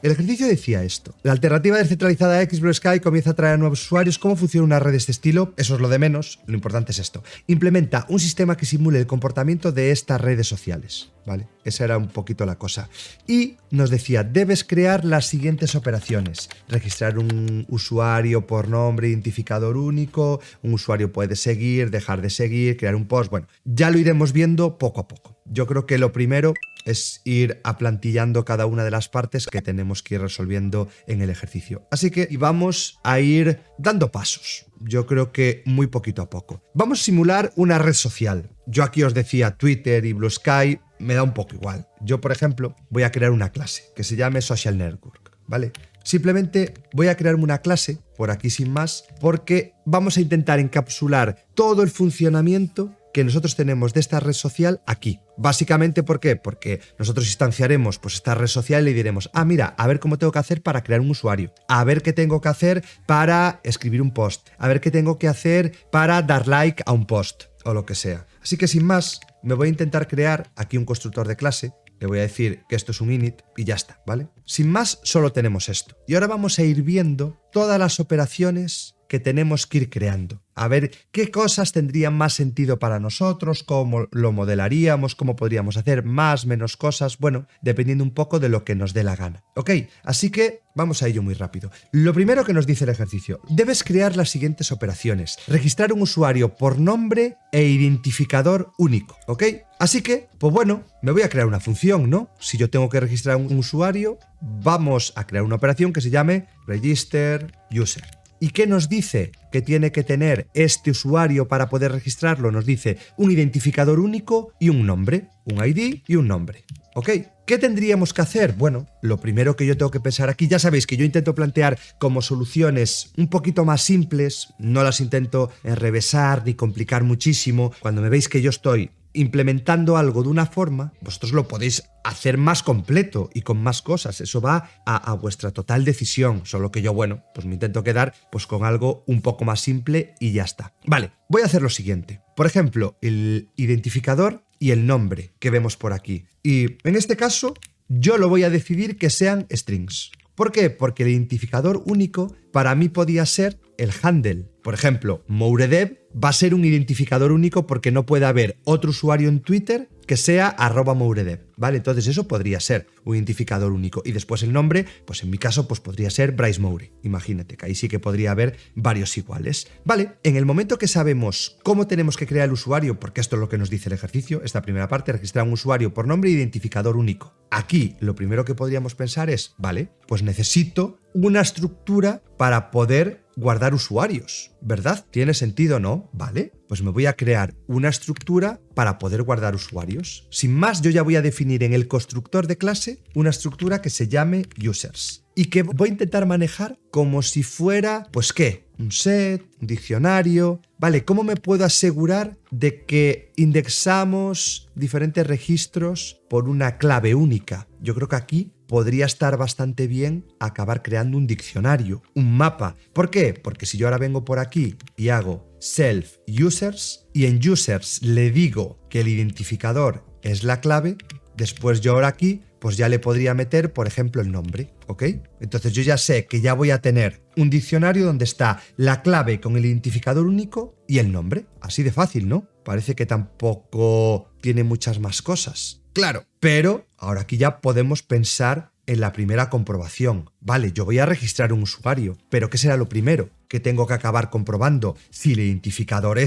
el ejercicio decía esto. La alternativa descentralizada a X, Blue Sky comienza a traer a nuevos usuarios. ¿Cómo funciona una red de este estilo? Eso es lo de menos. Lo importante es esto. Implementa un sistema que simule el comportamiento de estas redes sociales. ¿Vale? Esa era un poquito la cosa. Y nos decía, debes crear las siguientes operaciones. Registrar un usuario por nombre, identificador único, un usuario puede seguir, dejar de seguir, crear un post. Bueno, ya lo iremos viendo poco a poco. Yo creo que lo primero es ir aplantillando cada una de las partes que tenemos que ir resolviendo en el ejercicio. Así que vamos a ir dando pasos. Yo creo que muy poquito a poco. Vamos a simular una red social. Yo aquí os decía Twitter y Blue Sky, me da un poco igual. Yo, por ejemplo, voy a crear una clase que se llame Social Network, ¿vale? Simplemente voy a crearme una clase, por aquí sin más, porque vamos a intentar encapsular todo el funcionamiento que nosotros tenemos de esta red social aquí. Básicamente, ¿por qué? Porque nosotros instanciaremos pues esta red social y le diremos, mira, a ver cómo tengo que hacer para crear un usuario, a ver qué tengo que hacer para escribir un post, a ver qué tengo que hacer para dar like a un post o lo que sea. Así que sin más, me voy a intentar crear aquí un constructor de clase. Le voy a decir que esto es un init y ya está, ¿vale? Sin más, solo tenemos esto. Y ahora vamos a ir viendo todas las operaciones que tenemos que ir creando. A ver qué cosas tendrían más sentido para nosotros, cómo lo modelaríamos, cómo podríamos hacer más, menos cosas, bueno, dependiendo un poco de lo que nos dé la gana. ¿Ok? Así que vamos a ello muy rápido. Lo primero que nos dice el ejercicio, debes crear las siguientes operaciones. Registrar un usuario por nombre e identificador único, ¿ok? Así que, pues bueno, me voy a crear una función, ¿no? Si yo tengo que registrar un usuario, vamos a crear una operación que se llame register user. ¿Y qué nos dice que tiene que tener este usuario para poder registrarlo? Nos dice un identificador único y un nombre, un ID y un nombre. ¿Ok? ¿Qué tendríamos que hacer? Bueno, lo primero que yo tengo que pensar aquí, ya sabéis que yo intento plantear como soluciones un poquito más simples, no las intento enrevesar ni complicar muchísimo. Cuando me veis que yo estoy implementando algo de una forma, vosotros lo podéis hacer más completo y con más cosas. Eso va a vuestra total decisión. Solo que yo, bueno, pues me intento quedar pues con algo un poco más simple y ya está. Vale, voy a hacer lo siguiente. Por ejemplo, el identificador y el nombre que vemos por aquí. Y en este caso, yo lo voy a decidir que sean strings. ¿Por qué? Porque el identificador único para mí podía ser el handle. Por ejemplo, Mouredev va a ser un identificador único porque no puede haber otro usuario en Twitter que sea @Mouredev, ¿vale? Entonces eso podría ser un identificador único. Y después el nombre, pues en mi caso, pues podría ser Bryce Moure. Imagínate que ahí sí que podría haber varios iguales. Vale, en el momento que sabemos cómo tenemos que crear el usuario, porque esto es lo que nos dice el ejercicio, esta primera parte, registrar un usuario por nombre e identificador único. Aquí lo primero que podríamos pensar es, vale, pues necesito una estructura para poder guardar usuarios, ¿verdad? ¿Tiene sentido, no? Vale, pues me voy a crear una estructura para poder guardar usuarios. Sin más, yo ya voy a definir en el constructor de clase una estructura que se llame users y que voy a intentar manejar como si fuera, pues ¿qué? Un set, un diccionario. Vale, ¿cómo me puedo asegurar de que indexamos diferentes registros por una clave única? Yo creo que aquí podría estar bastante bien acabar creando un diccionario, un mapa. ¿Por qué? Porque si yo ahora vengo por aquí y hago self users y en users le digo que el identificador es la clave, después yo ahora aquí pues ya le podría meter, por ejemplo, el nombre, ¿ok? Entonces yo ya sé que ya voy a tener un diccionario donde está la clave con el identificador único y el nombre. Así de fácil, ¿no? Parece que tampoco tiene muchas más cosas. Claro, pero ahora aquí ya podemos pensar en la primera comprobación. Vale, yo voy a registrar un usuario, pero ¿qué será lo primero que tengo que acabar comprobando? Si el identificador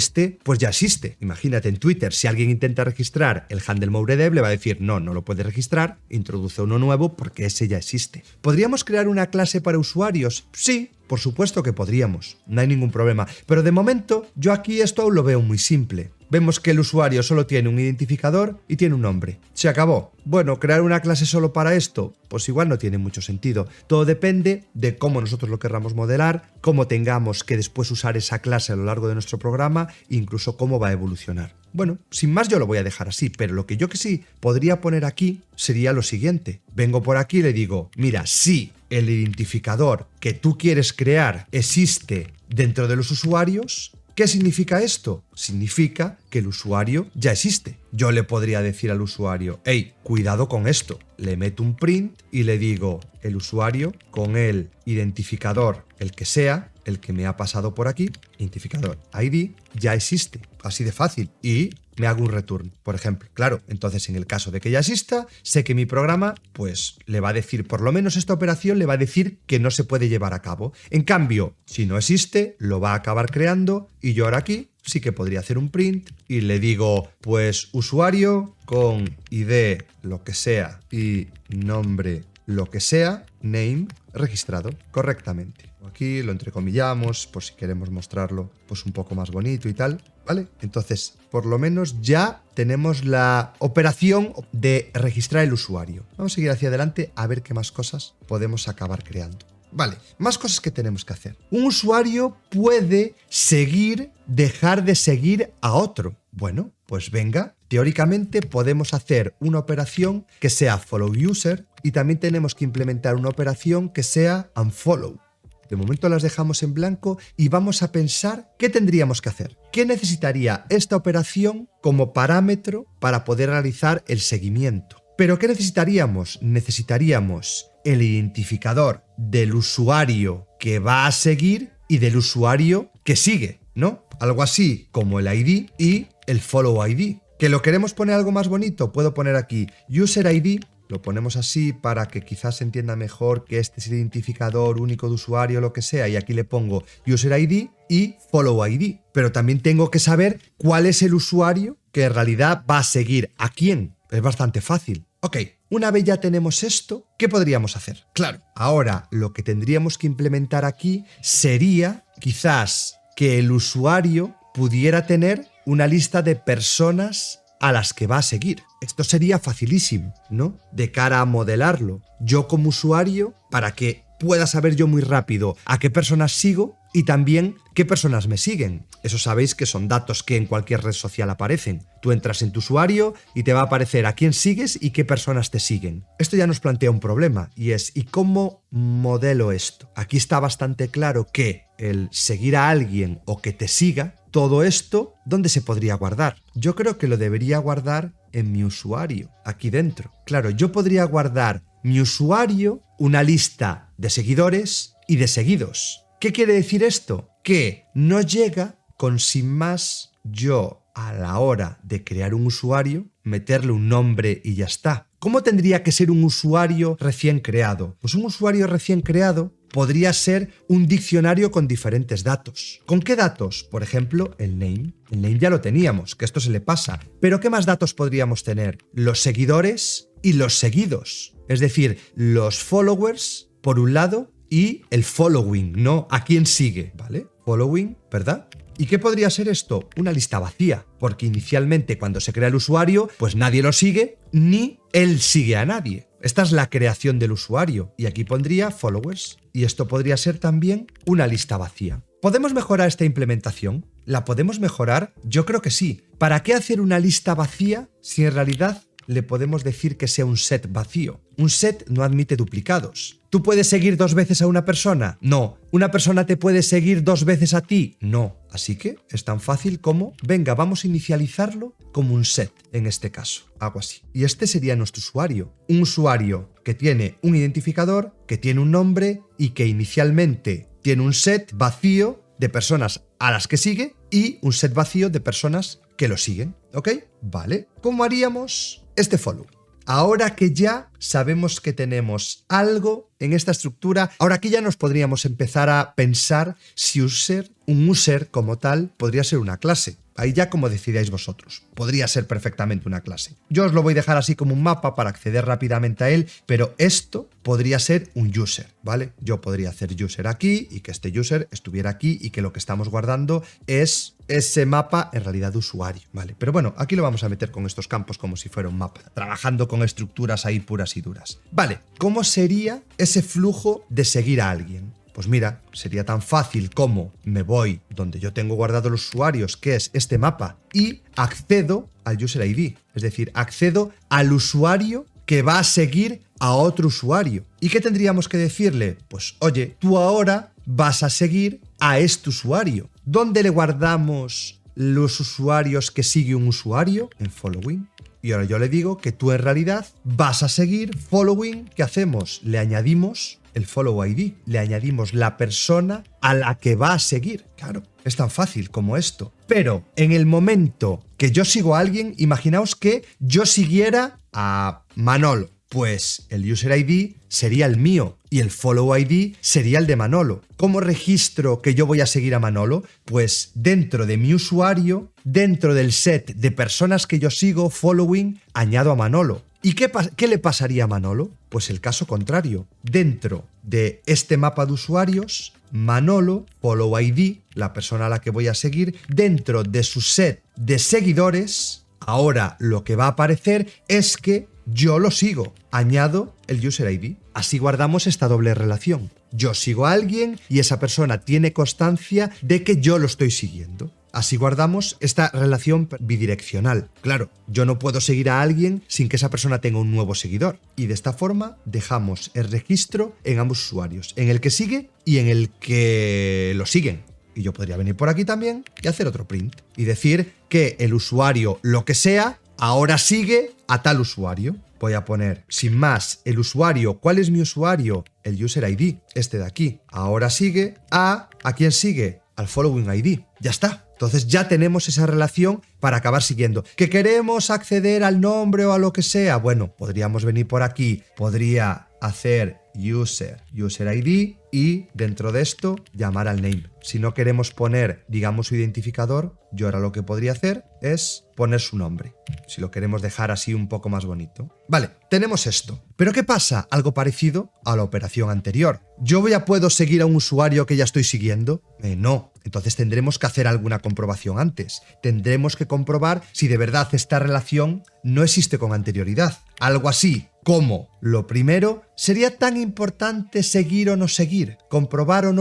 pues ya existe. Imagínate en Twitter, si alguien intenta registrar el handle Mouredev, le va a decir no lo puede registrar, introduce uno nuevo porque ese ya existe. ¿Podríamos crear una clase para usuarios? Sí, por supuesto que podríamos, no hay ningún problema. Pero de momento, yo aquí esto aún lo veo muy simple. Vemos que el usuario solo tiene un identificador y tiene un nombre. Se acabó. Bueno, crear una clase solo para esto, pues igual no tiene mucho sentido. Todo depende de cómo nosotros lo querramos modelar, cómo tengamos que después usar esa clase a lo largo de nuestro programa e incluso cómo va a evolucionar. Bueno, sin más yo lo voy a dejar así, pero lo que yo que sí podría poner aquí sería lo siguiente. Vengo por aquí y le digo, mira, si el identificador que tú quieres crear existe dentro de los usuarios, ¿Qué significa esto? Significa que el usuario ya existe. Yo le podría decir al usuario, hey, cuidado con esto. Le meto un print y le digo, el usuario con el identificador, el que sea, el que me ha pasado por aquí, identificador ID, ya existe. Así de fácil. Y me hago un return, por ejemplo. Claro, entonces en el caso de que ya exista, sé que mi programa, pues le va a decir, por lo menos esta operación le va a decir que no se puede llevar a cabo. En cambio, si no existe, lo va a acabar creando y yo ahora aquí sí que podría hacer un print y le digo, pues usuario con ID lo que sea y nombre lo que sea, name, registrado correctamente. Aquí lo entrecomillamos por si queremos mostrarlo pues un poco más bonito y tal, ¿vale? Entonces, por lo menos ya tenemos la operación de registrar el usuario. Vamos a seguir hacia adelante a ver qué más cosas podemos acabar creando. Vale, más cosas que tenemos que hacer. Un usuario puede seguir, dejar de seguir a otro. Bueno, pues venga, teóricamente podemos hacer una operación que sea follow user y también tenemos que implementar una operación que sea unfollow. De momento las dejamos en blanco y vamos a pensar qué tendríamos que hacer. ¿Qué necesitaría esta operación como parámetro para poder realizar el seguimiento? ¿Pero qué necesitaríamos? Necesitaríamos el identificador del usuario que va a seguir y del usuario que sigue, ¿no? Algo así como el ID y el follow ID. ¿Que lo queremos poner algo más bonito? Puedo poner aquí user ID. Lo ponemos así para que quizás se entienda mejor que este es el identificador único de usuario o lo que sea. Y aquí le pongo user ID y follow ID. Pero también tengo que saber cuál es el usuario que en realidad va a seguir a quién. Es bastante fácil. Ok, una vez ya tenemos esto, ¿qué podríamos hacer? Claro, ahora lo que tendríamos que implementar aquí sería quizás que el usuario pudiera tener una lista de personas a las que va a seguir. Esto sería facilísimo, ¿no? De cara a modelarlo. Yo como usuario, para que pueda saber yo muy rápido a qué personas sigo y también qué personas me siguen. Eso sabéis que son datos que en cualquier red social aparecen. Tú entras en tu usuario y te va a aparecer a quién sigues y qué personas te siguen. Esto ya nos plantea un problema y es ¿y cómo modelo esto? Aquí está bastante claro que el seguir a alguien o que te siga, todo esto, ¿dónde se podría guardar? Yo creo que lo debería guardar en mi usuario, aquí dentro. Claro, yo podría guardar mi usuario, una lista de seguidores y de seguidos. ¿Qué quiere decir esto? Que no llega con sin más yo a la hora de crear un usuario, meterle un nombre y ya está. ¿Cómo tendría que ser un usuario recién creado? Pues un usuario recién creado podría ser un diccionario con diferentes datos. ¿Con qué datos? Por ejemplo, el name. El name ya lo teníamos, que esto se le pasa. Pero ¿qué más datos podríamos tener? Los seguidores y los seguidos. Es decir, los followers, por un lado, y el following, ¿no? ¿A quién sigue? ¿Vale? Following, ¿verdad? ¿Y qué podría ser esto? Una lista vacía, porque inicialmente cuando se crea el usuario, pues nadie lo sigue, ni él sigue a nadie. Esta es la creación del usuario, y aquí pondría followers, y esto podría ser también una lista vacía. ¿Podemos mejorar esta implementación? ¿La podemos mejorar? Yo creo que sí. ¿Para qué hacer una lista vacía si en realidad le podemos decir que sea un set vacío? Un set no admite duplicados. ¿Tú puedes seguir 2 veces a una persona? No. ¿Una persona te puede seguir 2 veces a ti? No. Así que es tan fácil como, venga, vamos a inicializarlo como un set, en este caso. Hago así. Y este sería nuestro usuario. Un usuario que tiene un identificador, que tiene un nombre y que inicialmente tiene un set vacío de personas a las que sigue y un set vacío de personas que lo siguen. ¿Ok? Vale. ¿Cómo haríamos este follow? Ahora que ya sabemos que tenemos algo en esta estructura, ahora aquí ya nos podríamos empezar a pensar si un user como tal podría ser una clase. Ahí ya como decidáis vosotros. Podría ser perfectamente una clase. Yo os lo voy a dejar así como un mapa para acceder rápidamente a él, pero esto podría ser un user, ¿vale? Yo podría hacer user aquí y que este user estuviera aquí y que lo que estamos guardando es ese mapa en realidad de usuario, ¿vale? Pero bueno, aquí lo vamos a meter con estos campos como si fuera un mapa, trabajando con estructuras ahí puras y duras. Vale, ¿cómo sería ese flujo de seguir a alguien? Pues mira, sería tan fácil como me voy donde yo tengo guardado los usuarios, que es este mapa, y accedo al user ID. Es decir, accedo al usuario que va a seguir a otro usuario. ¿Y qué tendríamos que decirle? Pues oye, tú ahora vas a seguir a este usuario. ¿Dónde le guardamos los usuarios que sigue un usuario? En following. Y ahora yo le digo que tú en realidad vas a seguir following. ¿Qué hacemos? Le añadimos el follow ID, le añadimos la persona a la que va a seguir. Claro, es tan fácil como esto. Pero en el momento que yo sigo a alguien, imaginaos que yo siguiera a Manolo. Pues el user ID sería el mío y el follow ID sería el de Manolo. ¿Cómo registro que yo voy a seguir a Manolo? Pues dentro de mi usuario, dentro del set de personas que yo sigo, following, añado a Manolo. ¿Y qué le pasaría a Manolo? Pues el caso contrario. Dentro de este mapa de usuarios, Manolo, follow ID, la persona a la que voy a seguir, dentro de su set de seguidores, ahora lo que va a aparecer es que yo lo sigo. Añado el user ID. Así guardamos esta doble relación. Yo sigo a alguien y esa persona tiene constancia de que yo lo estoy siguiendo. Así guardamos esta relación bidireccional. Claro, yo no puedo seguir a alguien sin que esa persona tenga un nuevo seguidor. Y de esta forma dejamos el registro en ambos usuarios, en el que sigue y en el que lo siguen. Y yo podría venir por aquí también y hacer otro print y decir que el usuario, lo que sea, ahora sigue a tal usuario. Voy a poner, sin más, el usuario. ¿Cuál es mi usuario? El user ID, este de aquí. Ahora sigue ¿a quién sigue? Al following ID. Ya está. Entonces ya tenemos esa relación para acabar siguiendo. ¿Que queremos acceder al nombre o a lo que sea? Bueno, podríamos venir por aquí. Podría hacer user ID y dentro de esto llamar al name. Si no queremos poner, digamos, su identificador, yo ahora lo que podría hacer es poner su nombre. Si lo queremos dejar así un poco más bonito. Vale, tenemos esto. ¿Pero qué pasa? Algo parecido a la operación anterior. ¿Yo ya puedo seguir a un usuario que ya estoy siguiendo? No. Entonces tendremos que hacer alguna comprobación antes. Tendremos que comprobar si de verdad esta relación no existe con anterioridad. Algo así como, lo primero, ¿sería tan importante seguir o no seguir? ¿Comprobar o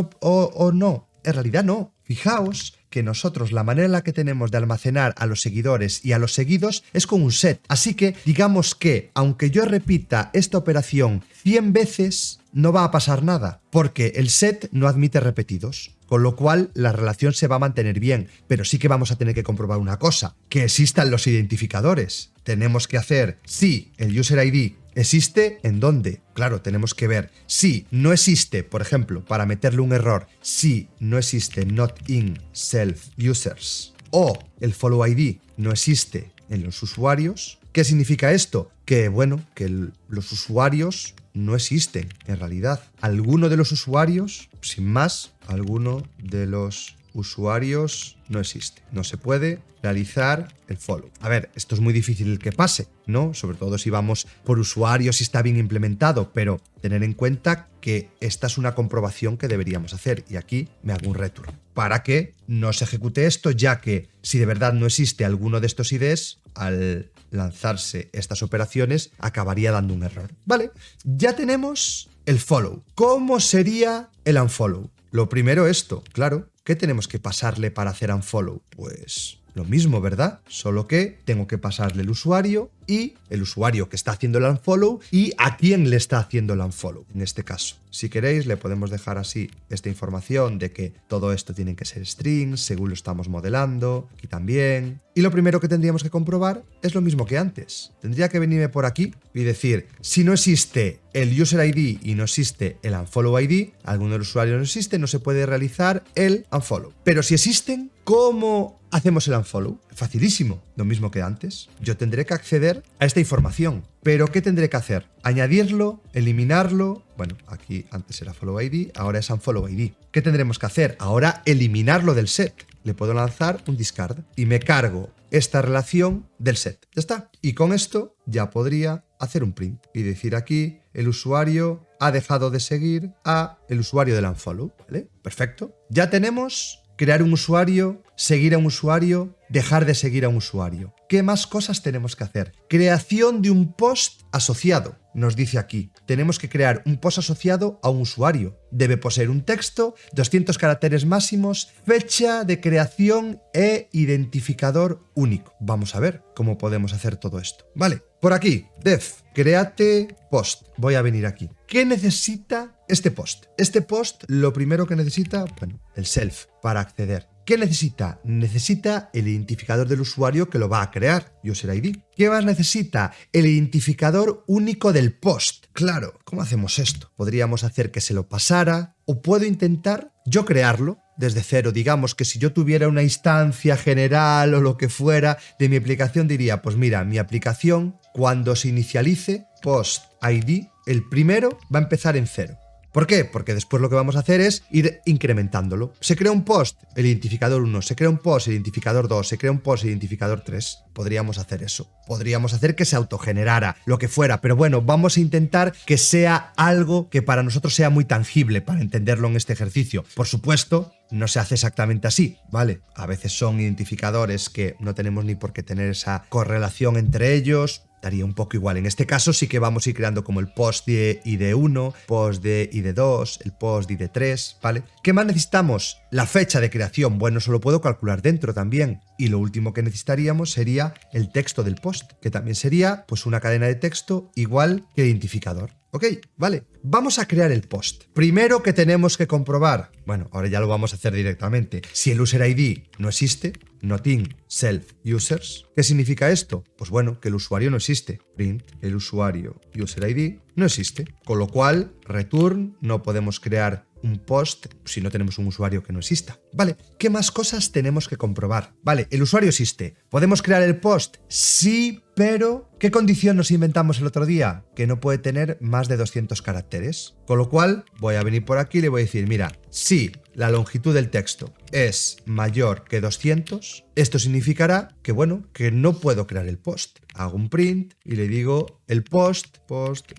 no? En realidad no. Fijaos que nosotros la manera en la que tenemos de almacenar a los seguidores y a los seguidos es con un set. Así que digamos que, aunque yo repita esta operación 100 veces, no va a pasar nada, porque el set no admite repetidos. Con lo cual, la relación se va a mantener bien, pero sí que vamos a tener que comprobar una cosa, que existan los identificadores. Tenemos que hacer si el user ID existe, ¿en dónde? Claro, tenemos que ver si no existe, por ejemplo, para meterle un error, si no existe not in self users o el follow ID no existe en los usuarios. ¿Qué significa esto? Que, bueno, que los usuarios no existen en realidad. Alguno de los usuarios, sin más, alguno de los usuarios no existe. No se puede realizar el follow. A ver, esto es muy difícil que pase, ¿no? Sobre todo si vamos por usuarios y está bien implementado, pero tener en cuenta que esta es una comprobación que deberíamos hacer y aquí me hago un return para que no se ejecute esto, ya que si de verdad no existe alguno de estos IDs, al lanzarse estas operaciones acabaría dando un error. Vale, ya tenemos el follow. ¿Cómo sería el unfollow? Lo primero esto, claro. ¿Qué tenemos que pasarle para hacer unfollow? Pues lo mismo, ¿verdad? Solo que tengo que pasarle el usuario y el usuario que está haciendo el unfollow y a quién le está haciendo el unfollow, en este caso. Si queréis, le podemos dejar así esta información de que todo esto tiene que ser strings, según lo estamos modelando, aquí también. Y lo primero que tendríamos que comprobar es lo mismo que antes. Tendría que venirme por aquí y decir, si no existe el user ID y no existe el unfollow ID, alguno de los usuarios no existe, no se puede realizar el unfollow. Pero si existen, ¿cómo hacemos el unfollow? Facilísimo, lo mismo que antes. Yo tendré que acceder a esta información. ¿Pero qué tendré que hacer? ¿Añadirlo? ¿Eliminarlo? Bueno, aquí antes era follow ID, ahora es unfollow ID. ¿Qué tendremos que hacer? Ahora eliminarlo del set. Le puedo lanzar un discard y me cargo esta relación del set. Ya está. Y con esto ya podría hacer un print y decir aquí el usuario ha dejado de seguir a el usuario del unfollow. ¿Vale? Perfecto. Ya tenemos crear un usuario, seguir a un usuario dejar de seguir a un usuario. ¿Qué más cosas tenemos que hacer? Creación de un post asociado. Nos dice aquí, tenemos que crear un post asociado a un usuario. Debe poseer un texto, 200 caracteres máximos, fecha de creación e identificador único. Vamos a ver cómo podemos hacer todo esto. Vale, por aquí, def, create post. Voy a venir aquí. ¿Qué necesita este post? Este post lo primero que necesita, bueno, el self para acceder. ¿Qué necesita? Necesita el identificador del usuario que lo va a crear, User ID. ¿Qué más necesita? El identificador único del post. Claro, ¿cómo hacemos esto? Podríamos hacer que se lo pasara o puedo intentar yo crearlo desde cero. Digamos que si yo tuviera una instancia general o lo que fuera de mi aplicación diría, pues mira, mi aplicación cuando se inicialice post ID, el primero va a empezar en 0. ¿Por qué? Porque después lo que vamos a hacer es ir incrementándolo. Se crea un post, el identificador 1, se crea un post, el identificador 2, se crea un post, el identificador 3. Podríamos hacer eso. Podríamos hacer que se autogenerara, lo que fuera. Pero bueno, vamos a intentar que sea algo que para nosotros sea muy tangible para entenderlo en este ejercicio. Por supuesto, no se hace exactamente así, ¿vale? A veces son identificadores que no tenemos ni por qué tener esa correlación entre ellos. Daría un poco igual. En este caso sí que vamos a ir creando como el post de ID1, post de ID2, el post de ID3, ¿vale? ¿Qué más necesitamos? La fecha de creación. Bueno, eso lo puedo calcular dentro también. Y lo último que necesitaríamos sería el texto del post, que también sería pues una cadena de texto igual que el identificador. Ok, vale. Vamos a crear el post. Primero que tenemos que comprobar, bueno, ahora ya lo vamos a hacer directamente. Si el user ID no existe, nothing self users. ¿Qué significa esto? Pues bueno, que el usuario no existe. Print, el usuario user ID no existe. Con lo cual, return, no podemos crear un post si no tenemos un usuario que no exista. Vale, ¿qué más cosas tenemos que comprobar? Vale, el usuario existe. ¿Podemos crear el post? Sí, pero ¿qué condición nos inventamos el otro día? Que no puede tener más de 200 caracteres. Con lo cual, voy a venir por aquí y le voy a decir, mira, si la longitud del texto es mayor que 200, esto significará que, bueno, que no puedo crear el post. Hago un print y le digo, el post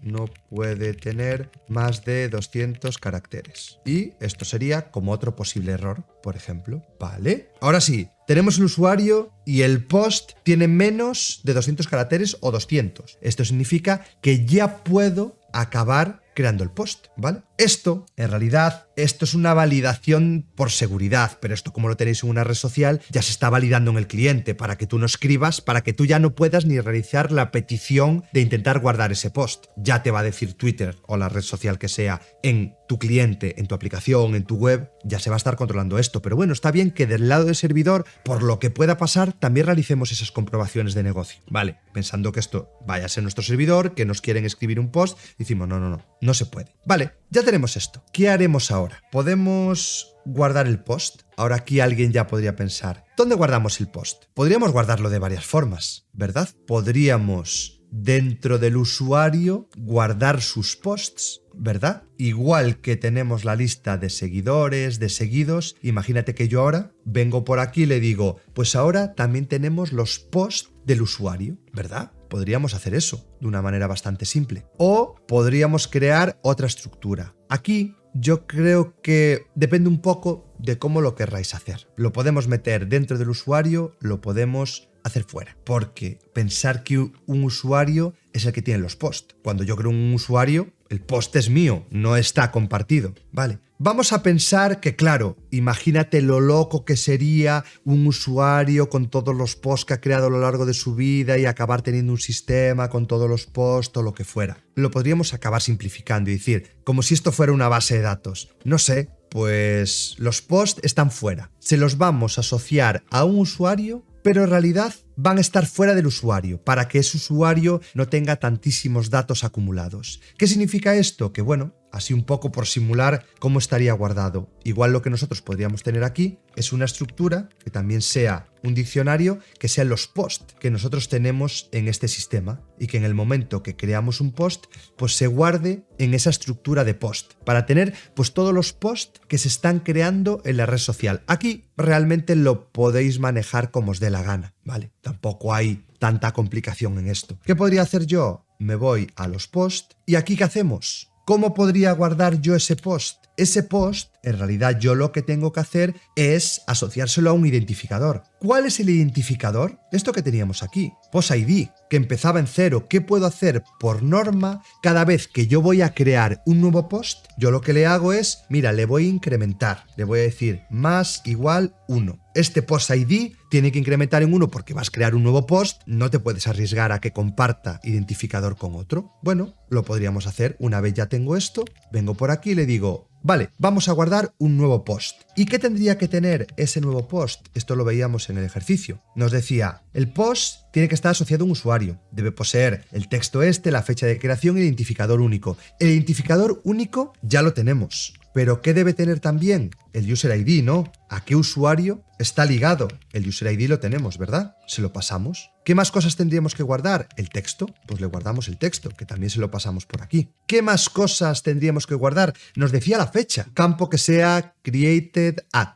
no puede tener más de 200 caracteres. Y esto sería como otro posible error, por ejemplo. Vale. Ahora sí, tenemos el usuario y el post tiene menos de 200 caracteres o 200. Esto significa que ya puedo acabar creando el post, ¿vale? Esto, en realidad, esto es una validación por seguridad, pero esto como lo tenéis en una red social, ya se está validando en el cliente para que tú no escribas, para que tú ya no puedas ni realizar la petición de intentar guardar ese post. Ya te va a decir Twitter o la red social que sea en tu cliente, en tu aplicación, en tu web, ya se va a estar controlando esto. Pero bueno, está bien que del lado del servidor, por lo que pueda pasar, también realicemos esas comprobaciones de negocio, ¿vale? Pensando que esto vaya a ser nuestro servidor, que nos quieren escribir un post, decimos, no se puede. Vale, ya tenemos esto. ¿Qué haremos ahora? ¿Podemos guardar el post? Ahora aquí alguien ya podría pensar, ¿dónde guardamos el post? Podríamos guardarlo de varias formas, ¿verdad? Podríamos dentro del usuario guardar sus posts, ¿verdad? Igual que tenemos la lista de seguidores, de seguidos, imagínate que yo ahora vengo por aquí y le digo, pues ahora también tenemos los posts del usuario, ¿verdad? Podríamos hacer eso de una manera bastante simple. O podríamos crear otra estructura. Aquí yo creo que depende un poco de cómo lo querráis hacer. Lo podemos meter dentro del usuario, lo podemos hacer fuera. Porque pensar que un usuario es el que tiene los posts. Cuando yo creo un usuario, el post es mío, no está compartido. Vale. Vamos a pensar que, claro, imagínate lo loco que sería un usuario con todos los posts que ha creado a lo largo de su vida y acabar teniendo un sistema con todos los posts o lo que fuera. Lo podríamos acabar simplificando y decir, como si esto fuera una base de datos. No sé, pues los posts están fuera. Se los vamos a asociar a un usuario, pero en realidad van a estar fuera del usuario para que ese usuario no tenga tantísimos datos acumulados. ¿Qué significa esto? Que bueno, así un poco por simular cómo estaría guardado. Igual lo que nosotros podríamos tener aquí es una estructura que también sea un diccionario, que sean los posts que nosotros tenemos en este sistema y que en el momento que creamos un post, pues se guarde en esa estructura de post para tener pues todos los posts que se están creando en la red social. Aquí realmente lo podéis manejar como os dé la gana, ¿vale? Tampoco hay tanta complicación en esto. ¿Qué podría hacer yo? Me voy a los posts y aquí ¿qué hacemos? ¿Cómo podría guardar yo ese post? Ese post, en realidad yo lo que tengo que hacer es asociárselo a un identificador. ¿Cuál es el identificador? Esto que teníamos aquí, post ID, que empezaba en 0. ¿Qué puedo hacer por norma? Cada vez que yo voy a crear un nuevo post, yo lo que le hago es, mira, le voy a incrementar. Le voy a decir más igual 1. Este post ID tiene que incrementar en 1 porque vas a crear un nuevo post, no te puedes arriesgar a que comparta identificador con otro. Bueno, lo podríamos hacer una vez ya tengo esto, vengo por aquí y le digo, vale, vamos a guardar un nuevo post. ¿Y qué tendría que tener ese nuevo post? Esto lo veíamos en el ejercicio. Nos decía, el post tiene que estar asociado a un usuario. Debe poseer el texto la fecha de creación y el identificador único. El identificador único ya lo tenemos. Pero ¿qué debe tener también? El user ID, ¿no? ¿A qué usuario está ligado? El user ID lo tenemos, ¿verdad? Se lo pasamos. ¿Qué más cosas tendríamos que guardar? ¿El texto? Pues le guardamos el texto, que también se lo pasamos por aquí. ¿Qué más cosas tendríamos que guardar? Nos decía la fecha. Campo que sea created at.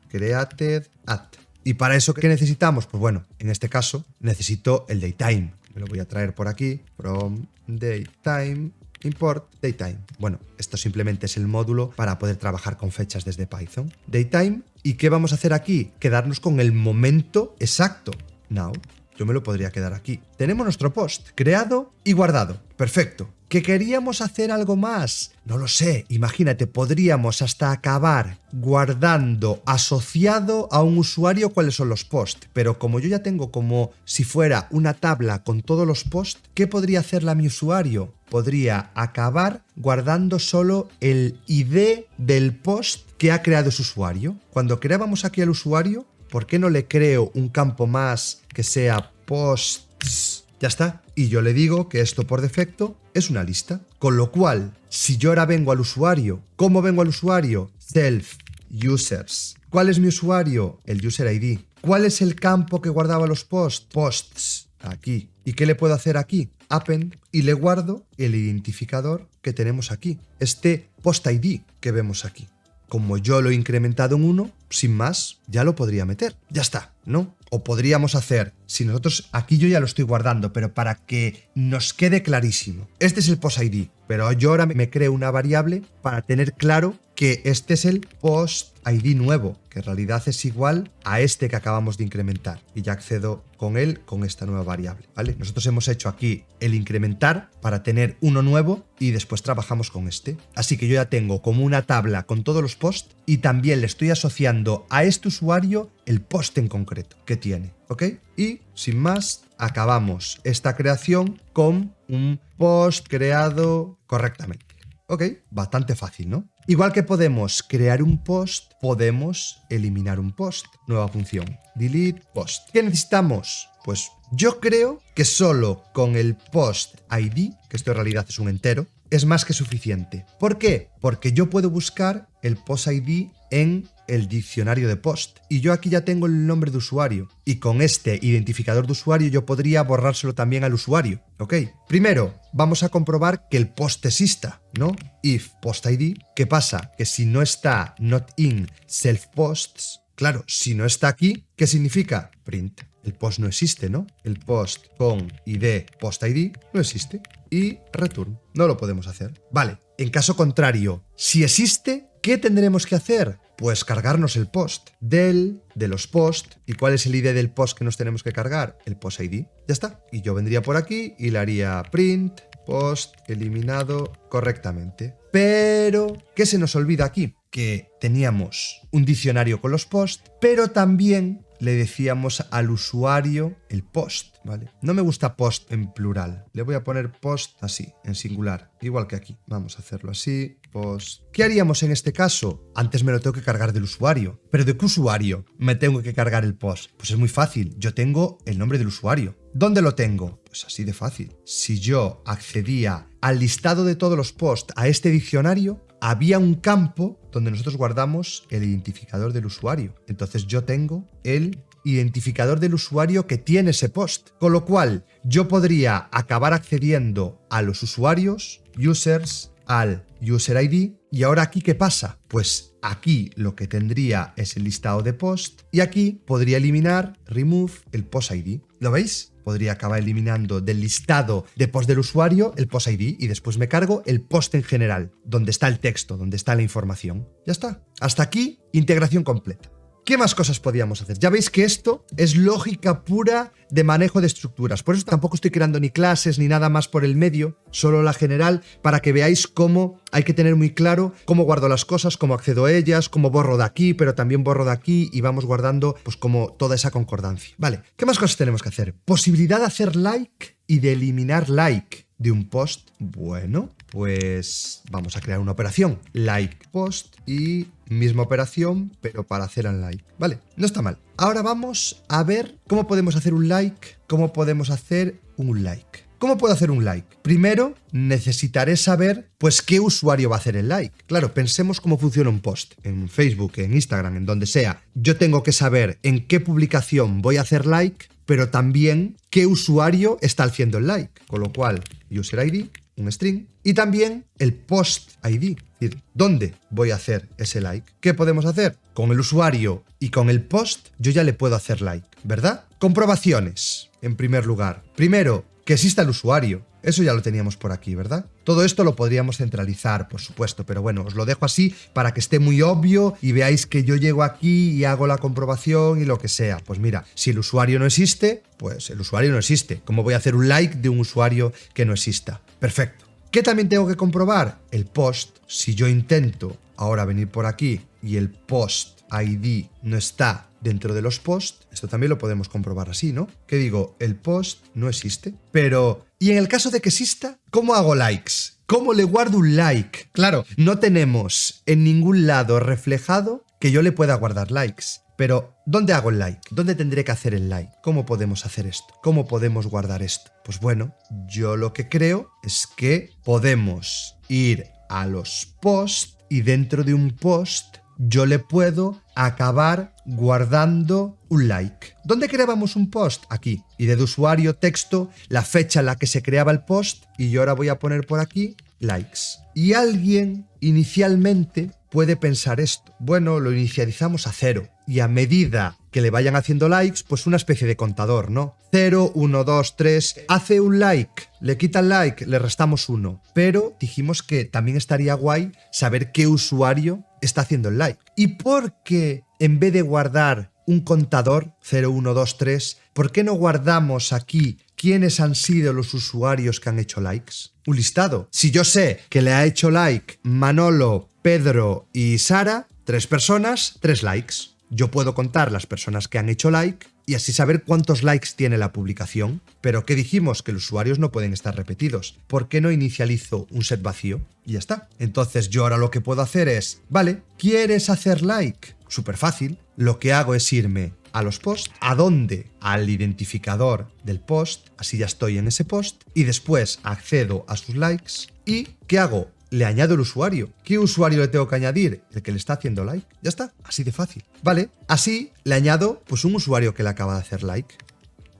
¿Y para eso qué necesitamos? Pues bueno, en este caso necesito el datetime. Me lo voy a traer por aquí. From datetime. Import datetime. Bueno, esto simplemente es el módulo para poder trabajar con fechas desde Python. Datetime. ¿Y qué vamos a hacer aquí? Quedarnos con el momento exacto. Now. Yo me lo podría quedar aquí. Tenemos nuestro post creado y guardado. Perfecto. ¿Que queríamos hacer algo más? No lo sé. Imagínate, podríamos hasta acabar guardando asociado a un usuario cuáles son los posts. Pero como yo ya tengo como si fuera una tabla con todos los posts, ¿qué podría hacerle a mi usuario? Podría acabar guardando solo el ID del post que ha creado su usuario. Cuando creábamos aquí al usuario, ¿por qué no le creo un campo más que sea posts? Ya está. Y yo le digo que esto por defecto es una lista. Con lo cual, si yo ahora vengo al usuario, ¿cómo vengo al usuario? Self, users. ¿Cuál es mi usuario? El user ID. ¿Cuál es el campo que guardaba los posts? Posts. Aquí. ¿Y qué le puedo hacer aquí? Append. Y le guardo el identificador que tenemos aquí. Este post ID que vemos aquí. Como yo lo he incrementado en 1, sin más, ya lo podría meter. Ya está, ¿no? O podríamos hacer, si nosotros, aquí yo ya lo estoy guardando, pero para que nos quede clarísimo. Este es el post ID, pero yo ahora me creo una variable para tener claro que este es el post ID nuevo, que en realidad es igual a este que acabamos de incrementar. Y ya accedo con él con esta nueva variable, ¿vale? Nosotros hemos hecho aquí el incrementar para tener uno nuevo y después trabajamos con este. Así que yo ya tengo como una tabla con todos los posts y también le estoy asociando a este usuario el post en concreto que tiene, ¿ok? Y sin más, acabamos esta creación con un post creado correctamente. Ok, bastante fácil, ¿no? Igual que podemos crear un post, podemos eliminar un post. Nueva función, delete post. ¿Qué necesitamos? Pues yo creo que solo con el post ID, que esto en realidad es un entero, es más que suficiente. ¿Por qué? Porque yo puedo buscar el post ID en el diccionario de post. Y yo aquí ya tengo el nombre de usuario. Y con este identificador de usuario yo podría borrárselo también al usuario. ¿Ok? Primero, vamos a comprobar que el post exista, ¿no? If post ID. ¿Qué pasa? Que si no está not in self posts, claro, si no está aquí, ¿qué significa? Print. El post no existe, ¿no? El post con ID post ID no existe. Y return. No lo podemos hacer. Vale. En caso contrario, si existe, ¿qué tendremos que hacer? Pues cargarnos el post de los posts. ¿Y cuál es el ID del post que nos tenemos que cargar? El post ID. Ya está. Y yo vendría por aquí y le haría print post eliminado correctamente. Pero, ¿qué se nos olvida aquí? Que teníamos un diccionario con los posts, pero también le decíamos al usuario el post, ¿vale? No me gusta post en plural. Le voy a poner post así, en singular, igual que aquí. Vamos a hacerlo así, post. ¿Qué haríamos en este caso? Antes me lo tengo que cargar del usuario. ¿Pero de qué usuario me tengo que cargar el post? Pues es muy fácil. Yo tengo el nombre del usuario. ¿Dónde lo tengo? Pues así de fácil. Si yo accedía al listado de todos los posts a este diccionario, había un campo donde nosotros guardamos el identificador del usuario. Entonces yo tengo el identificador del usuario que tiene ese post. Con lo cual, yo podría acabar accediendo a los usuarios, users, al user ID. ¿Y ahora aquí qué pasa? Pues aquí lo que tendría es el listado de post y aquí podría eliminar, remove, el post ID. ¿Lo veis? Podría acabar eliminando del listado de post del usuario el post ID y después me cargo el post en general, donde está el texto, donde está la información. Ya está. Hasta aquí, integración completa. ¿Qué más cosas podíamos hacer? Ya veis que esto es lógica pura de manejo de estructuras. Por eso tampoco estoy creando ni clases ni nada más por el medio, solo la general, para que veáis cómo hay que tener muy claro cómo guardo las cosas, cómo accedo a ellas, cómo borro de aquí, pero también borro de aquí y vamos guardando pues como toda esa concordancia. Vale, ¿qué más cosas tenemos que hacer? Posibilidad de hacer like y de eliminar like de un post. Bueno, pues vamos a crear una operación. Like post y misma operación, pero para hacer un like. Vale, no está mal. Ahora vamos a ver cómo podemos hacer un like, cómo podemos hacer un like. ¿Cómo puedo hacer un like? Primero, necesitaré saber, pues, qué usuario va a hacer el like. Claro, pensemos cómo funciona un post. En Facebook, en Instagram, en donde sea. Yo tengo que saber en qué publicación voy a hacer like, pero también qué usuario está haciendo el like. Con lo cual, user ID, un string, y también el post ID. Es decir, ¿dónde voy a hacer ese like? ¿Qué podemos hacer? Con el usuario y con el post, yo ya le puedo hacer like, ¿verdad? Comprobaciones, en primer lugar. Primero, que exista el usuario. Eso ya lo teníamos por aquí, ¿verdad? Todo esto lo podríamos centralizar, por supuesto, pero bueno, os lo dejo así para que esté muy obvio y veáis que yo llego aquí y hago la comprobación y lo que sea. Pues mira, si el usuario no existe, pues el usuario no existe. ¿Cómo voy a hacer un like de un usuario que no exista? Perfecto. ¿Qué también tengo que comprobar? El post. Si yo intento ahora venir por aquí y el post ID no está dentro de los posts, esto también lo podemos comprobar así, ¿no? Que digo, el post no existe, pero ¿y en el caso de que exista? ¿Cómo hago likes? ¿Cómo le guardo un like? Claro, no tenemos en ningún lado reflejado que yo le pueda guardar likes. Pero, ¿dónde hago el like? ¿Dónde tendré que hacer el like? ¿Cómo podemos hacer esto? ¿Cómo podemos guardar esto? Pues bueno, yo lo que creo es que podemos ir a los posts y dentro de un post yo le puedo acabar guardando un like. ¿Dónde creábamos un post? Aquí. Y de usuario, texto, la fecha en la que se creaba el post y yo ahora voy a poner por aquí likes. Y alguien inicialmente puede pensar esto. Bueno, lo inicializamos a 0 y a medida que le vayan haciendo likes, pues una especie de contador, ¿no? 0, 1, 2, 3, hace un like, le quita el like, le restamos 1. Pero dijimos que también estaría guay saber qué usuario está haciendo el like. ¿Y por qué en vez de guardar un contador, 0, 1, 2, 3, por qué no guardamos aquí quiénes han sido los usuarios que han hecho likes? Un listado. Si yo sé que le ha hecho like Manolo, Pedro y Sara, 3 personas, 3 likes. Yo puedo contar las personas que han hecho like y así saber cuántos likes tiene la publicación. Pero ¿qué dijimos? Que los usuarios no pueden estar repetidos. ¿Por qué no inicializo un set vacío? Y ya está. Entonces yo ahora lo que puedo hacer es, vale, ¿quieres hacer like? Súper fácil. Lo que hago es irme a los posts. ¿A dónde? Al identificador del post. Así ya estoy en ese post. Y después accedo a sus likes. ¿Y qué hago? Le añado el usuario. ¿Qué usuario le tengo que añadir? El que le está haciendo like. Ya está, así de fácil. Vale, así le añado pues un usuario que le acaba de hacer like.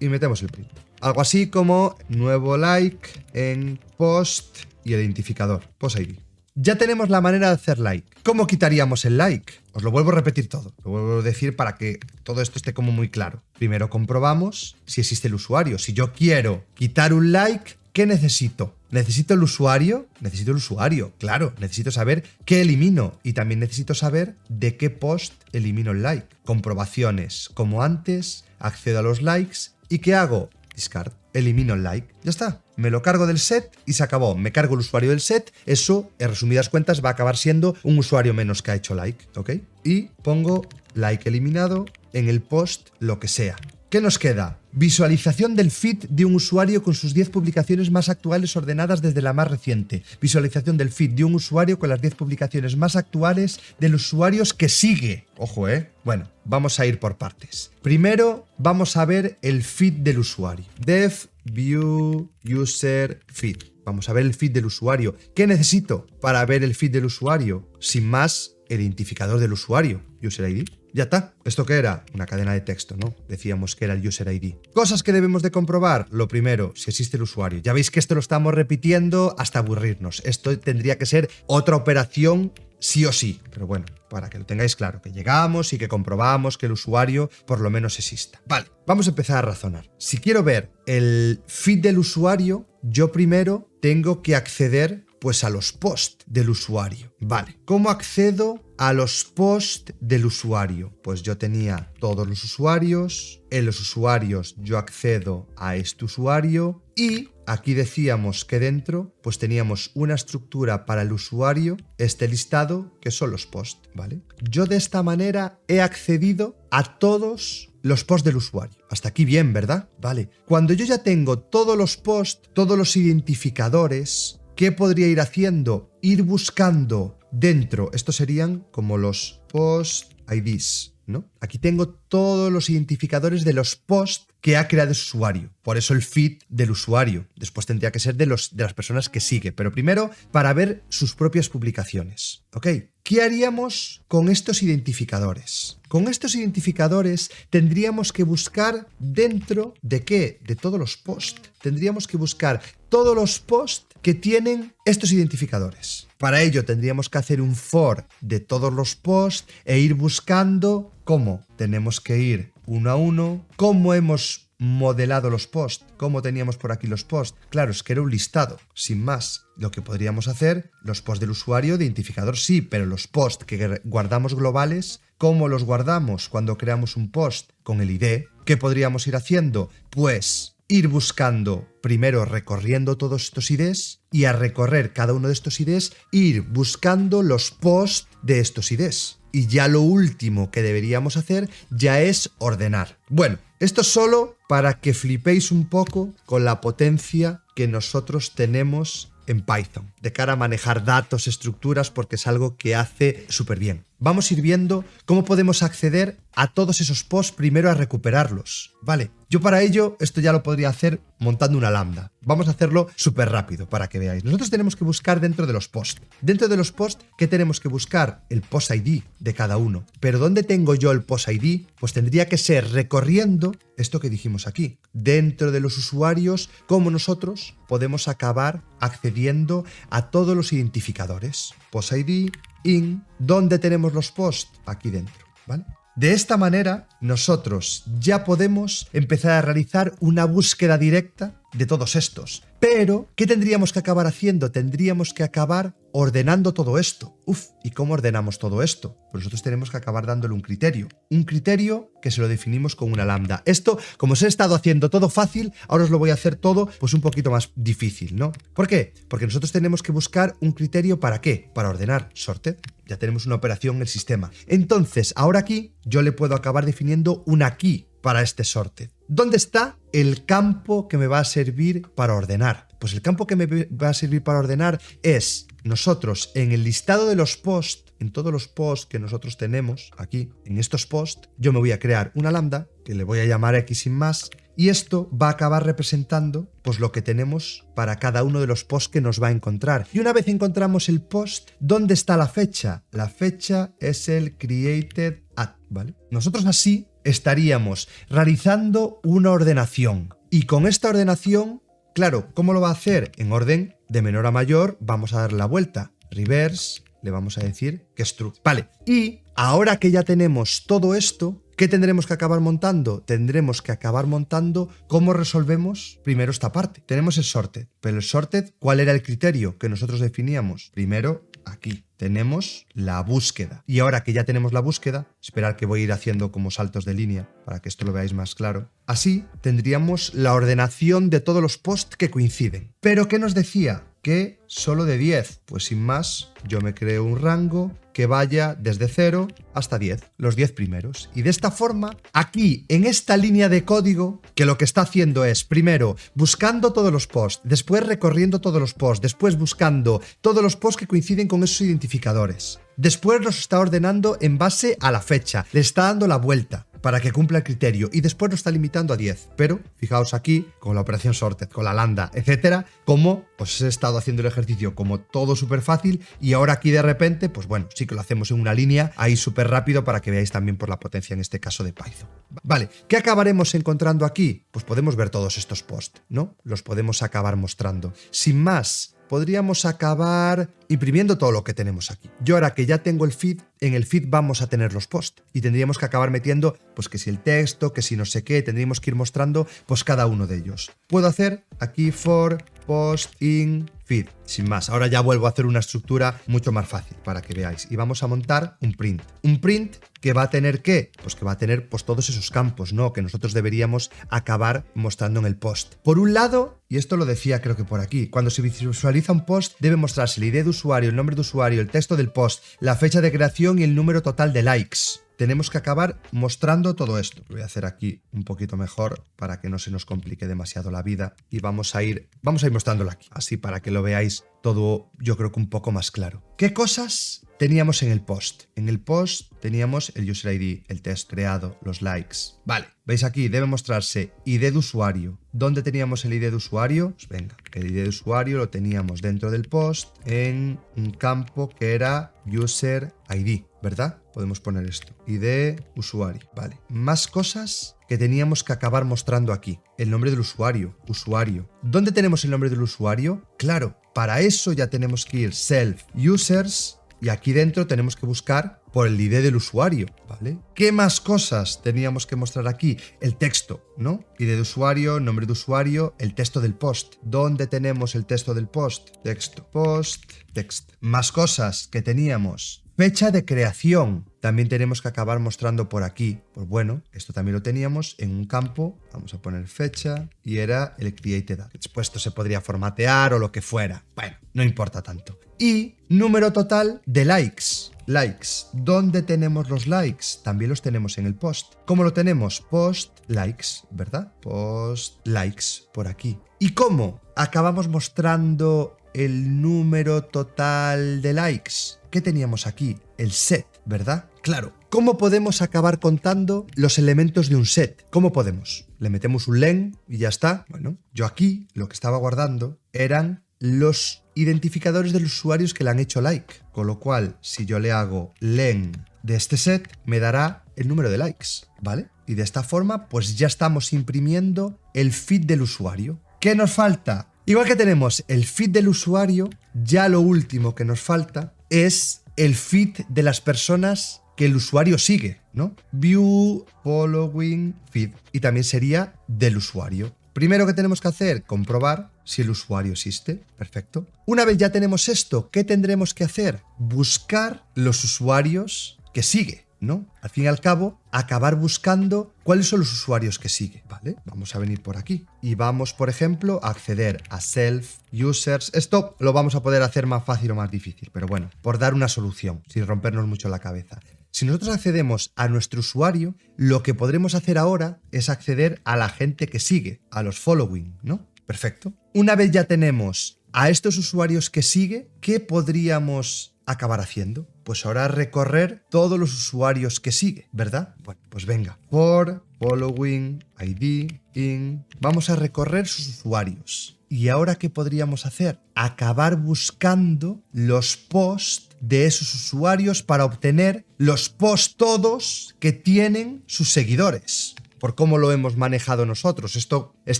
Y metemos el print. Algo así como nuevo like en post y el identificador, post ID. Ya tenemos la manera de hacer like. ¿Cómo quitaríamos el like? Os lo vuelvo a repetir todo. Lo vuelvo a decir para que todo esto esté como muy claro. Primero comprobamos si existe el usuario. Si yo quiero quitar un like, ¿qué necesito? ¿Necesito el usuario? Necesito el usuario, claro. Necesito saber qué elimino y también necesito saber de qué post elimino el like. Comprobaciones como antes, accedo a los likes y ¿qué hago? Discard. Elimino el like. Ya está. Me lo cargo del set y se acabó. Me cargo el usuario del set. Eso, en resumidas cuentas, va a acabar siendo un usuario menos que ha hecho like. ¿Ok? Y pongo like eliminado en el post, lo que sea. ¿Qué nos queda? Visualización del feed de un usuario con sus 10 publicaciones más actuales ordenadas desde la más reciente. Visualización del feed de un usuario con las 10 publicaciones más actuales de los usuarios que sigue. Ojo, ¿eh? Bueno, vamos a ir por partes. Primero, vamos a ver el feed del usuario. Dev, view, user, feed. Vamos a ver el feed del usuario. ¿Qué necesito para ver el feed del usuario? Sin más, el identificador del usuario, User ID. Ya está. ¿Esto qué era? Una cadena de texto, ¿no? Decíamos que era el User ID. Cosas que debemos de comprobar. Lo primero, si existe el usuario. Ya veis que esto lo estamos repitiendo hasta aburrirnos. Esto tendría que ser otra operación sí o sí. Pero bueno, para que lo tengáis claro, que llegamos y que comprobamos que el usuario por lo menos exista. Vale, vamos a empezar a razonar. Si quiero ver el feed del usuario, yo primero tengo que acceder pues a los posts del usuario. Vale, ¿cómo accedo a los posts del usuario? Pues yo tenía todos los usuarios, en los usuarios yo accedo a este usuario y aquí decíamos que dentro pues teníamos una estructura para el usuario, este listado que son los posts, ¿vale? Yo de esta manera he accedido a todos los posts del usuario. Hasta aquí bien, ¿verdad? Vale. Cuando yo ya tengo todos los posts, todos los identificadores, ¿qué podría ir haciendo? Ir buscando dentro. Estos serían como los post IDs, ¿no? Aquí tengo todos los identificadores de los posts que ha creado el usuario. Por eso el feed del usuario. Después tendría que ser de las personas que sigue. Pero primero, para ver sus propias publicaciones. ¿Ok? ¿Qué haríamos con estos identificadores? Con estos identificadores tendríamos que buscar dentro de ¿qué? De todos los posts. Tendríamos que buscar todos los posts que tienen estos identificadores. Para ello tendríamos que hacer un for de todos los posts e ir buscando cómo. Tenemos que ir uno a uno. ¿Cómo hemos modelado los posts? ¿Cómo teníamos por aquí los posts? Claro, es que era un listado, sin más. Lo que podríamos hacer, los posts del usuario de identificador sí, pero los posts que guardamos globales, ¿cómo los guardamos cuando creamos un post con el ID? ¿Qué podríamos ir haciendo? Pues ir buscando, primero recorriendo todos estos IDs y a recorrer cada uno de estos IDs, ir buscando los posts de estos IDs. Y ya lo último que deberíamos hacer ya es ordenar. Bueno, esto es solo para que flipéis un poco con la potencia que nosotros tenemos en Python, de cara a manejar datos, estructuras, porque es algo que hace súper bien. Vamos a ir viendo cómo podemos acceder a todos esos posts, primero a recuperarlos, ¿vale? Yo para ello, esto ya lo podría hacer montando una lambda. Vamos a hacerlo súper rápido para que veáis. Nosotros tenemos que buscar dentro de los posts. Dentro de los posts, ¿qué tenemos que buscar? El post ID de cada uno. Pero ¿dónde tengo yo el post ID? Pues tendría que ser recorriendo esto que dijimos aquí. Dentro de los usuarios, cómo nosotros podemos acabar accediendo a todos los identificadores. Post ID, in, ¿dónde tenemos los posts? Aquí dentro, ¿vale? De esta manera, nosotros ya podemos empezar a realizar una búsqueda directa de todos estos. Pero, ¿qué tendríamos que acabar haciendo? Tendríamos que acabar ordenando todo esto. ¿Y cómo ordenamos todo esto? Pues nosotros tenemos que acabar dándole un criterio. Un criterio que se lo definimos con una lambda. Esto, como os he estado haciendo todo fácil, ahora os lo voy a hacer todo pues un poquito más difícil, ¿no? ¿Por qué? Porque nosotros tenemos que buscar un criterio ¿para qué? Para ordenar. Sorted. Ya tenemos una operación en el sistema. Entonces, ahora aquí, yo le puedo acabar definiendo una key para este sorted. ¿Dónde está el campo que me va a servir para ordenar? Pues el campo que me va a servir para ordenar es nosotros en el listado de los posts, en todos los posts que nosotros tenemos aquí, en estos posts, yo me voy a crear una lambda que le voy a llamar x sin más y esto va a acabar representando pues lo que tenemos para cada uno de los posts que nos va a encontrar. Y una vez encontramos el post, ¿dónde está la fecha? La fecha es el created at, ¿vale? Nosotros así estaríamos realizando una ordenación. Y con esta ordenación, claro, ¿cómo lo va a hacer? En orden de menor a mayor, vamos a dar la vuelta. Reverse, le vamos a decir que es true. Vale, y ahora que ya tenemos todo esto, ¿qué tendremos que acabar montando? Tendremos que acabar montando cómo resolvemos primero esta parte. Tenemos el sorted, pero el sorted, ¿cuál era el criterio que nosotros definíamos? Primero, aquí tenemos la búsqueda. Y ahora que ya tenemos la búsqueda, esperad que voy a ir haciendo como saltos de línea para que esto lo veáis más claro. Así tendríamos la ordenación de todos los posts que coinciden. ¿Pero qué nos decía? Que solo de 10. Pues sin más, yo me creo un rango que vaya desde 0 hasta 10, los 10 primeros. Y de esta forma, aquí, en esta línea de código, que lo que está haciendo es, primero, buscando todos los posts, después recorriendo todos los posts, después buscando todos los posts que coinciden con esos identificadores. Después los está ordenando en base a la fecha, le está dando la vuelta para que cumpla el criterio y después lo está limitando a 10. Pero fijaos aquí, con la operación sorted, con la lambda, etcétera, como pues he estado haciendo el ejercicio como todo súper fácil y ahora aquí de repente, pues bueno, sí que lo hacemos en una línea ahí súper rápido para que veáis también por la potencia en este caso de Python. Vale, ¿qué acabaremos encontrando aquí? Pues podemos ver todos estos posts, ¿no? Los podemos acabar mostrando. Sin más, podríamos acabar imprimiendo todo lo que tenemos aquí. Yo ahora que ya tengo el feed, en el feed vamos a tener los posts y tendríamos que acabar metiendo, pues que si el texto, que si no sé qué, tendríamos que ir mostrando pues cada uno de ellos. Puedo hacer aquí for post in feed, sin más. Ahora ya vuelvo a hacer una estructura mucho más fácil para que veáis y vamos a montar un print. Un print que va a tener ¿qué? Pues que va a tener pues todos esos campos, ¿no? Que nosotros deberíamos acabar mostrando en el post. Por un lado, y esto lo decía creo que por aquí, cuando se visualiza un post debe mostrarse la ID de usuario, el nombre de usuario, el texto del post, la fecha de creación y el número total de likes. Tenemos que acabar mostrando todo esto. Lo voy a hacer aquí un poquito mejor para que no se nos complique demasiado la vida y vamos a ir mostrándolo aquí, así para que lo veáis todo, yo creo que un poco más claro. ¿Qué cosas teníamos en el post? En el post teníamos el user ID, el test creado, los likes. Vale, veis aquí, debe mostrarse ID de usuario. ¿Dónde teníamos el ID de usuario? Pues venga, el ID de usuario lo teníamos dentro del post en un campo que era user ID, ¿verdad? Podemos poner esto, ID usuario. Vale, más cosas que teníamos que acabar mostrando aquí. El nombre del usuario, usuario. ¿Dónde tenemos el nombre del usuario? Claro, para eso ya tenemos que ir self users y aquí dentro tenemos que buscar por el ID del usuario, ¿vale? ¿Qué más cosas teníamos que mostrar aquí? El texto, ¿no? ID de usuario, nombre de usuario, el texto del post. ¿Dónde tenemos el texto del post? Texto, post, text. Más cosas que teníamos. Fecha de creación. También tenemos que acabar mostrando por aquí. Pues bueno, esto también lo teníamos en un campo. Vamos a poner fecha y era el created date. Después esto se podría formatear o lo que fuera. Bueno, no importa tanto. Y número total de likes. Likes. ¿Dónde tenemos los likes? También los tenemos en el post. ¿Cómo lo tenemos? Post likes, ¿verdad? Post likes por aquí. ¿Y cómo acabamos mostrando el número total de likes? ¿Qué teníamos aquí? El set, ¿verdad? Claro. ¿Cómo podemos acabar contando los elementos de un set? ¿Cómo podemos? Le metemos un len y ya está. Bueno, yo aquí lo que estaba guardando eran los identificadores de los usuarios que le han hecho like. Con lo cual, si yo le hago len de este set, me dará el número de likes, ¿vale? Y de esta forma, pues ya estamos imprimiendo el feed del usuario. ¿Qué nos falta? Igual que tenemos el feed del usuario, ya lo último que nos falta es el feed de las personas que el usuario sigue, ¿no? View following feed. Y también sería del usuario. Primero que tenemos que hacer, comprobar si el usuario existe. Perfecto. Una vez ya tenemos esto, ¿qué tendremos que hacer? Buscar los usuarios que sigue, ¿no? Al fin y al cabo, acabar buscando cuáles son los usuarios que sigue, ¿vale? Vamos a venir por aquí y vamos, por ejemplo, a acceder a self users. Esto lo vamos a poder hacer más fácil o más difícil, pero bueno, por dar una solución, sin rompernos mucho la cabeza. Si nosotros accedemos a nuestro usuario, lo que podremos hacer ahora es acceder a la gente que sigue, a los following, ¿no? Perfecto. Una vez ya tenemos a estos usuarios que sigue, ¿qué podríamos acabar haciendo? Pues ahora recorrer todos los usuarios que sigue, ¿verdad? Bueno, pues venga. For following ID in. Vamos a recorrer sus usuarios. ¿Y ahora qué podríamos hacer? Acabar buscando los posts de esos usuarios para obtener los posts todos que tienen sus seguidores. Por cómo lo hemos manejado nosotros. Esto es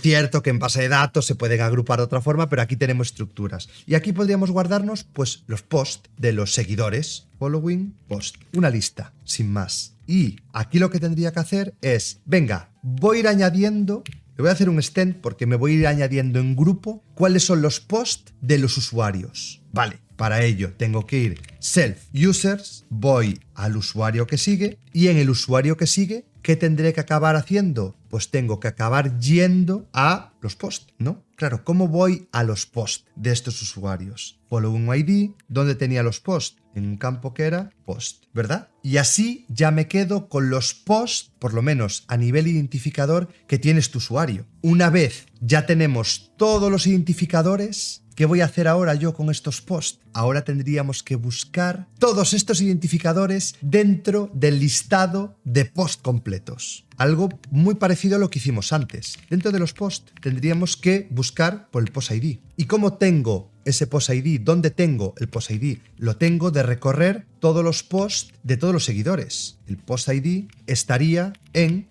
cierto que en base de datos se pueden agrupar de otra forma, pero aquí tenemos estructuras. Y aquí podríamos guardarnos pues los posts de los seguidores. Following post. Una lista, sin más. Y aquí lo que tendría que hacer es, venga, voy a ir añadiendo, le voy a hacer un extend porque me voy a ir añadiendo en grupo cuáles son los posts de los usuarios. Vale. Para ello tengo que ir self users, voy al usuario que sigue y en el usuario que sigue, ¿qué tendré que acabar haciendo? Pues tengo que acabar yendo a los posts, ¿no? Claro, ¿cómo voy a los posts de estos usuarios? Following ID, ¿dónde tenía los posts? en un campo que era post, ¿verdad? Y así ya me quedo con los posts, por lo menos a nivel identificador, que tienes tu usuario. Una vez ya tenemos todos los identificadores, ¿qué voy a hacer ahora yo con estos posts? Ahora tendríamos que buscar todos estos identificadores dentro del listado de posts completos. Algo muy parecido a lo que hicimos antes. Dentro de los posts tendríamos que buscar por el post ID. ¿Y cómo tengo ese post ID? ¿Dónde tengo el post ID? Lo tengo de recorrer todos los posts de todos los seguidores. El post ID estaría en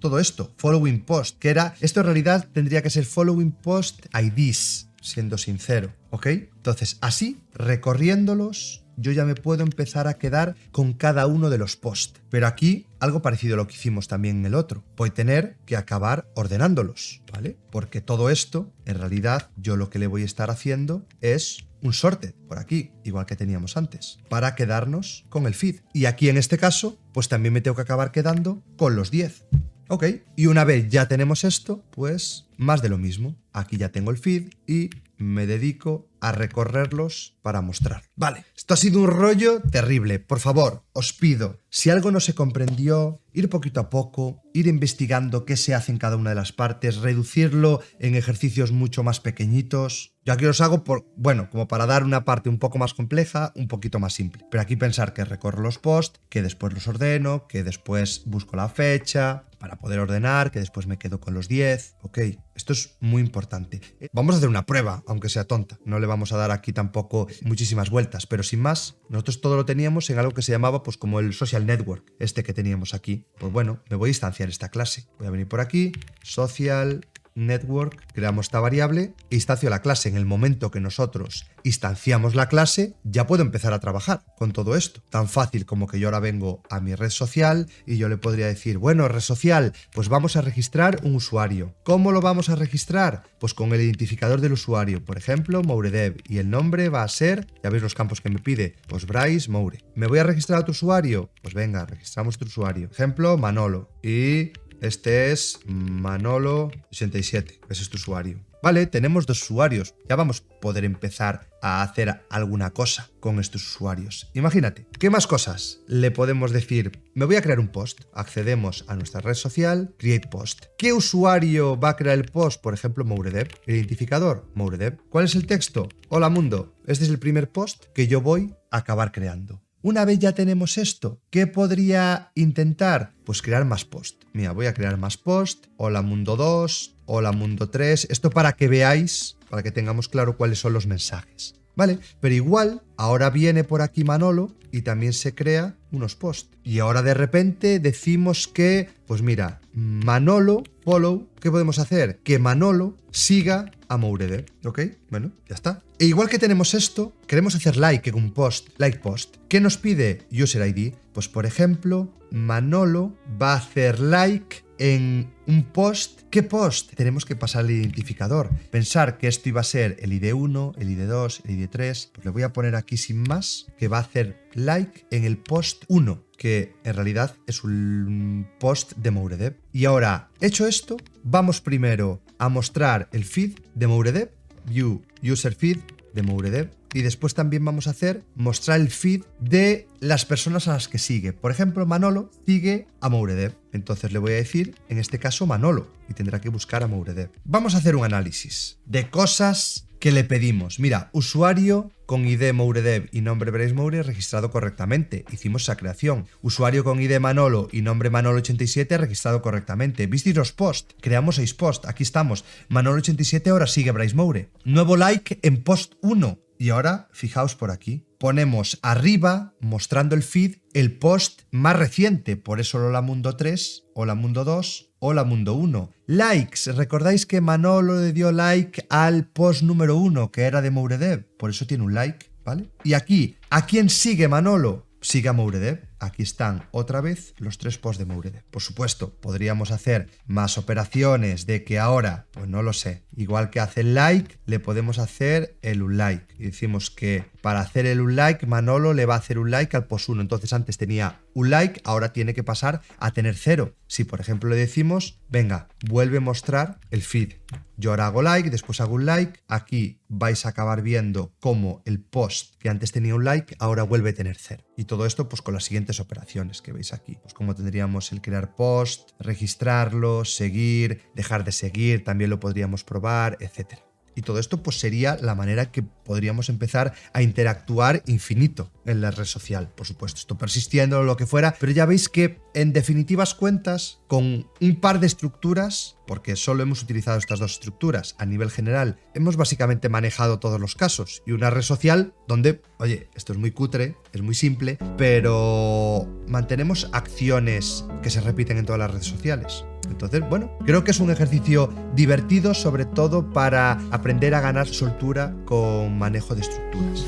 todo esto, following post, que era, esto en realidad tendría que ser following post IDs, siendo sincero, ¿ok? Entonces, así, recorriéndolos, yo ya me puedo empezar a quedar con cada uno de los posts. Pero aquí, algo parecido a lo que hicimos también en el otro. Voy a tener que acabar ordenándolos, ¿vale? Porque todo esto, en realidad, yo lo que le voy a estar haciendo es un sorted por aquí, igual que teníamos antes, para quedarnos con el feed. Y aquí, en este caso, pues también me tengo que acabar quedando con los 10. Ok, y una vez ya tenemos esto, pues más de lo mismo. Aquí ya tengo el feed y me dedico a recorrerlos para mostrar. Vale, esto ha sido un rollo terrible. Por favor, os pido, si algo no se comprendió, ir poquito a poco, ir investigando qué se hace en cada una de las partes, reducirlo en ejercicios mucho más pequeñitos. Yo aquí los hago como para dar una parte un poco más compleja, un poquito más simple. Pero aquí pensar que recorro los posts, que después los ordeno, que después busco la fecha para poder ordenar, que después me quedo con los 10. Ok, esto es muy importante. Vamos a hacer una prueba, aunque sea tonta. No le vamos a dar aquí tampoco muchísimas vueltas, pero sin más, nosotros todo lo teníamos en algo que se llamaba pues como el social network, este que teníamos aquí. Pues bueno, me voy a instanciar esta clase. Voy a venir por aquí, social network, creamos esta variable e instancio la clase. En el momento que nosotros instanciamos la clase, ya puedo empezar a trabajar con todo esto. Tan fácil como que yo ahora vengo a mi red social y yo le podría decir, bueno, red social, pues vamos a registrar un usuario. ¿Cómo lo vamos a registrar? Pues con el identificador del usuario, por ejemplo, Mouredev, y el nombre va a ser, ya veis los campos que me pide, pues Bryce Moure. ¿Me voy a registrar a tu usuario? Pues venga, registramos tu usuario. Ejemplo, Manolo. Y este es Manolo87, ese es tu usuario. Vale, tenemos 2 usuarios. Ya vamos a poder empezar a hacer alguna cosa con estos usuarios. Imagínate, ¿qué más cosas le podemos decir? Me voy a crear un post. Accedemos a nuestra red social, create post. ¿Qué usuario va a crear el post? Por ejemplo, Mouredev. El identificador, Mouredev. ¿Cuál es el texto? Hola mundo. Este es el primer post que yo voy a acabar creando. Una vez ya tenemos esto, ¿qué podría intentar? Pues crear más post. Mira, voy a crear más post. Hola mundo 2, hola mundo 3. Esto para que veáis, para que tengamos claro cuáles son los mensajes. ¿Vale? Pero igual, ahora viene por aquí Manolo y también se crea unos posts. Y ahora de repente decimos que, pues mira, Manolo, follow, ¿qué podemos hacer? Que Manolo siga a Mouredev, ¿ok? Bueno, ya está. E igual que tenemos esto, queremos hacer like en un post, like post. ¿Qué nos pide User ID? Pues por ejemplo, Manolo va a hacer like en un post. ¿Qué post? Tenemos que pasar el identificador. Pensar que esto iba a ser el ID1, el ID2, el ID3. Pues le voy a poner aquí sin más que va a hacer like en el post 1, que en realidad es un post de Mouredev. Y ahora, hecho esto, vamos primero a mostrar el feed de Mouredev, view user feed de Mouredev, y después también vamos a hacer mostrar el feed de las personas a las que sigue. Por ejemplo, Manolo sigue a Mouredev. Entonces le voy a decir, en este caso, Manolo, y tendrá que buscar a Mouredev. Vamos a hacer un análisis de cosas que le pedimos. Mira, usuario con ID Mouredev y nombre Bryce Moure registrado correctamente. Hicimos esa creación. Usuario con ID Manolo y nombre Manolo87 registrado correctamente. ¿Visteis los posts? Creamos 6 posts. Aquí estamos. Manolo87 ahora sigue Bryce Moure. Nuevo like en post 1. Y ahora, fijaos por aquí. Ponemos arriba, mostrando el feed, el post más reciente. Por eso Hola Mundo 3, Hola Mundo 2, Hola Mundo 1. Likes. ¿Recordáis que Manolo le dio like al post número 1, que era de Mouredev? Por eso tiene un like, ¿vale? Y aquí, ¿a quién sigue Manolo? Sigue a Mouredev. Aquí están otra vez los 3 posts de Mouredev. Por supuesto, podríamos hacer más operaciones de que ahora, pues no lo sé, igual que hace el like, le podemos hacer el unlike. Y decimos que para hacer el unlike, Manolo le va a hacer un like al post 1. Entonces antes tenía un like, ahora tiene que pasar a tener 0. Si por ejemplo le decimos, venga, vuelve a mostrar el feed Yo ahora hago like, después hago un like. Aquí vais a acabar viendo cómo el post que antes tenía un like ahora vuelve a tener 0. Y todo esto pues con las siguientes operaciones que veis aquí. Pues como tendríamos el crear post, registrarlo, seguir, dejar de seguir, también lo podríamos probar, etcétera. Y todo esto pues sería la manera que podríamos empezar a interactuar infinito en la red social. Por supuesto, esto persistiendo o lo que fuera, pero ya veis que en definitivas cuentas, con un par de estructuras, porque solo hemos utilizado estas dos estructuras a nivel general, hemos básicamente manejado todos los casos. Y una red social donde, oye, esto es muy cutre, es muy simple, pero mantenemos acciones que se repiten en todas las redes sociales. Entonces, bueno, creo que es un ejercicio divertido, sobre todo para aprender a ganar soltura con manejo de estructuras.